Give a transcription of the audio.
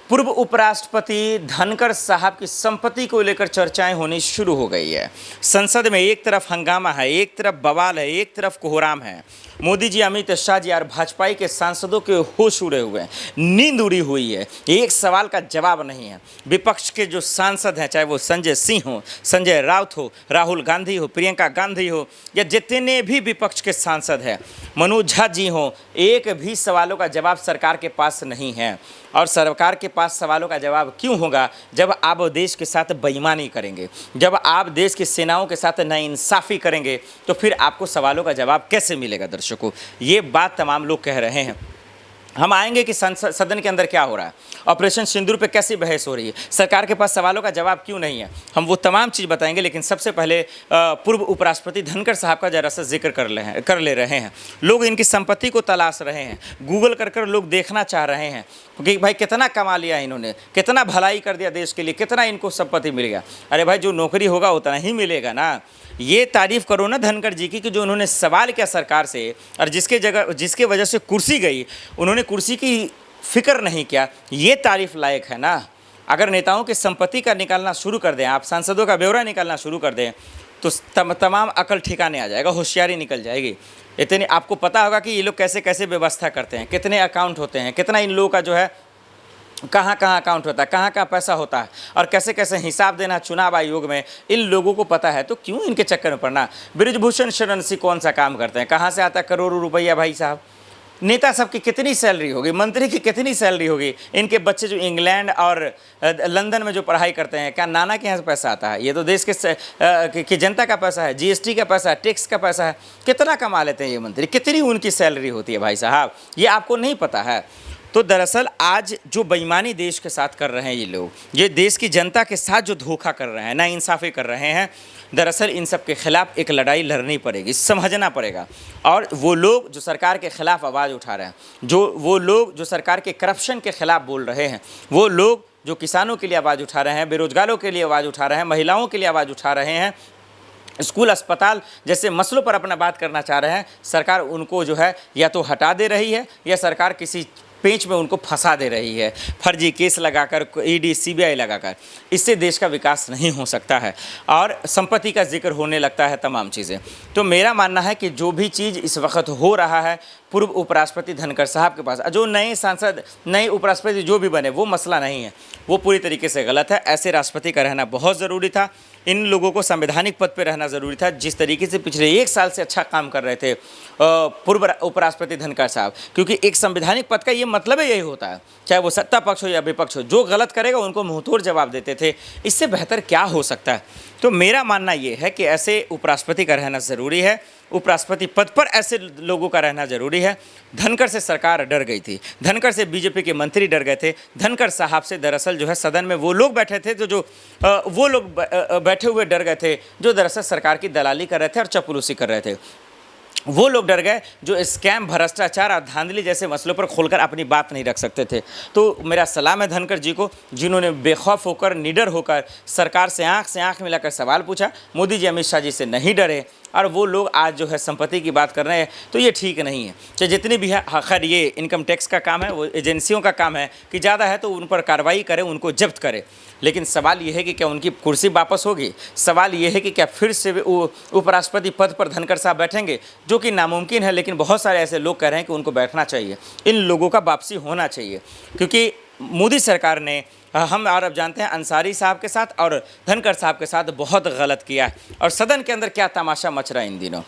पूर्व उपराष्ट्रपति धनखड़ साहब की संपत्ति को लेकर चर्चाएं होनी शुरू हो गई है। संसद में एक तरफ हंगामा है, एक तरफ बवाल है, एक तरफ कोहराम है। मोदी जी, अमित शाह जी और भाजपा के सांसदों के होश उड़े हुए हैं, नींद उड़ी हुई है। एक सवाल का जवाब नहीं है। विपक्ष के जो सांसद हैं, चाहे वो संजय सिंह हो, संजय राउत हो, राहुल गांधी हो, प्रियंका गांधी हो, या जितने भी विपक्ष के सांसद हैं, मनोज झा जी हो, एक भी सवालों का जवाब सरकार के पास नहीं है। और सरकार के पास सवालों का जवाब क्यों होगा? जब आप देश के साथ बेईमानी करेंगे, जब आप देश की सेनाओं के साथ नाइंसाफ़ी करेंगे, तो फिर आपको सवालों का जवाब कैसे मिलेगा? दर्शकों, ये बात तमाम लोग कह रहे हैं। हम आएंगे कि सदन के अंदर क्या हो रहा है, ऑपरेशन सिंदूर पे कैसी बहस हो रही है, सरकार के पास सवालों का जवाब क्यों नहीं है, हम वो तमाम चीज़ बताएंगे। लेकिन सबसे पहले पूर्व उपराष्ट्रपति धनखड़ साहब का जरा सा जिक्र कर ले रहे हैं। लोग इनकी संपत्ति को तलाश रहे हैं, गूगल कर लोग देखना चाह रहे हैं कि भाई कितना कमा लिया इन्होंने, कितना भलाई कर दिया देश के लिए, कितना इनको संपत्ति मिल गया। अरे भाई, जो नौकरी होगा उतना ही मिलेगा ना। ये तारीफ़ करो ना धनखड़ जी की कि जो उन्होंने सवाल किया सरकार से, और जिसके वजह से कुर्सी गई, उन्होंने कुर्सी की फिक्र नहीं किया। ये तारीफ़ लायक है ना। अगर नेताओं की संपत्ति का निकालना शुरू कर दें, आप सांसदों का ब्यौरा निकालना शुरू कर दें, तो तमाम अकल ठिकाने आ जाएगा, होशियारी निकल जाएगी। इतनी आपको पता होगा कि ये लोग कैसे कैसे व्यवस्था करते हैं, कितने अकाउंट होते हैं, कितना इन लोगों का जो है कहाँ कहाँ अकाउंट होता है, कहाँ कहाँ पैसा होता है, और कैसे कैसे हिसाब देना चुनाव आयोग में, इन लोगों को पता है। तो क्यों इनके चक्कर में पड़ना? बृजभूषण शरण सिंह कौन सा काम करते हैं, कहाँ से आता है करोड़ों रुपया? भाई साहब, नेता सबकी कितनी सैलरी होगी, मंत्री की कितनी सैलरी होगी, इनके बच्चे जो इंग्लैंड और लंदन में जो पढ़ाई करते हैं, क्या नाना के यहाँ से पैसा आता है? ये तो देश की जनता का पैसा है, जीएसटी का पैसा है, टैक्स का पैसा है। कितना कमा लेते हैं ये मंत्री, कितनी उनकी सैलरी होती है? भाई साहब, ये आपको नहीं पता है। तो दरअसल आज जो बेईमानी देश के साथ कर रहे हैं ये लोग, ये देश की जनता के साथ जो धोखा कर रहे हैं, नाइंसाफ़ी कर रहे हैं, दरअसल इन सब के खिलाफ एक लड़ाई लड़नी पड़ेगी, समझना पड़ेगा। और वो लोग जो सरकार के खिलाफ आवाज़ उठा रहे हैं, वो लोग जो सरकार के करप्शन के खिलाफ बोल रहे हैं, वो लोग जो किसानों के लिए आवाज़ उठा रहे हैं, बेरोजगारों के लिए आवाज़ उठा रहे हैं, महिलाओं के लिए आवाज़ उठा रहे हैं, स्कूल अस्पताल जैसे मसलों पर अपना बात करना चाह रहे हैं, सरकार उनको जो है या तो हटा दे रही है, या सरकार किसी पेंच में उनको फंसा दे रही है, फर्जी केस लगाकर, ईडी सीबीआई लगाकर। इससे देश का विकास नहीं हो सकता है। और संपत्ति का जिक्र होने लगता है, तमाम चीज़ें। तो मेरा मानना है कि जो भी चीज़ इस वक्त हो रहा है पूर्व उपराष्ट्रपति धनखड़ साहब के पास, जो नए सांसद, नए उपराष्ट्रपति जो भी बने, वो मसला नहीं है, वो पूरी तरीके से गलत है। ऐसे राष्ट्रपति का रहना बहुत ज़रूरी था। इन लोगों को संवैधानिक पद पर रहना ज़रूरी था। जिस तरीके से पिछले 1 साल से अच्छा काम कर रहे थे पूर्व उपराष्ट्रपति धनखड़ साहब, क्योंकि एक संवैधानिक पद का ये मतलब ही यही होता है, चाहे वो सत्ता पक्ष हो या विपक्ष हो, जो गलत करेगा उनको मुंहतोड़ जवाब देते थे। इससे बेहतर क्या हो सकता है? तो मेरा मानना ये है कि ऐसे उपराष्ट्रपति का रहना ज़रूरी है, उपराष्ट्रपति पद पर ऐसे लोगों का रहना ज़रूरी है। धनखड़ से सरकार डर गई थी, धनखड़ से बीजेपी के मंत्री डर गए थे, धनखड़ साहब से दरअसल जो है सदन में वो लोग बैठे थे वो लोग बैठे हुए डर गए थे, जो दरअसल सरकार की दलाली कर रहे थे और चपलूसी कर रहे थे। वो लोग डर गए जो स्कैम, भ्रष्टाचार और धांधली जैसे मसलों पर खोलकर अपनी बात नहीं रख सकते थे। तो मेरा सलाम है धनखड़ जी को, जिन्होंने बेखौफ होकर, निडर होकर सरकार से आंख मिलाकर सवाल पूछा। मोदी जी, अमित शाह जी से नहीं डरे, और वो लोग आज जो है संपत्ति की बात कर रहे हैं, तो ये ठीक नहीं है। चाहे जितनी भी है, खैर ये इनकम टैक्स का काम है, वो एजेंसियों का काम है कि ज़्यादा है तो उन पर कार्रवाई करे, उनको जब्त करे। लेकिन सवाल ये है कि क्या उनकी कुर्सी वापस होगी? सवाल ये है कि क्या फिर से उपराष्ट्रपति पद पर धनखड़ साहब बैठेंगे, जो कि नामुमकिन है। लेकिन बहुत सारे ऐसे लोग कह रहे हैं कि उनको बैठना चाहिए, इन लोगों का वापसी होना चाहिए, क्योंकि मोदी सरकार ने, हम और अब जानते हैं, अंसारी साहब के साथ और धनखड़ साहब के साथ बहुत गलत किया है। और सदन के अंदर क्या तमाशा मच रहा है इन दिनों।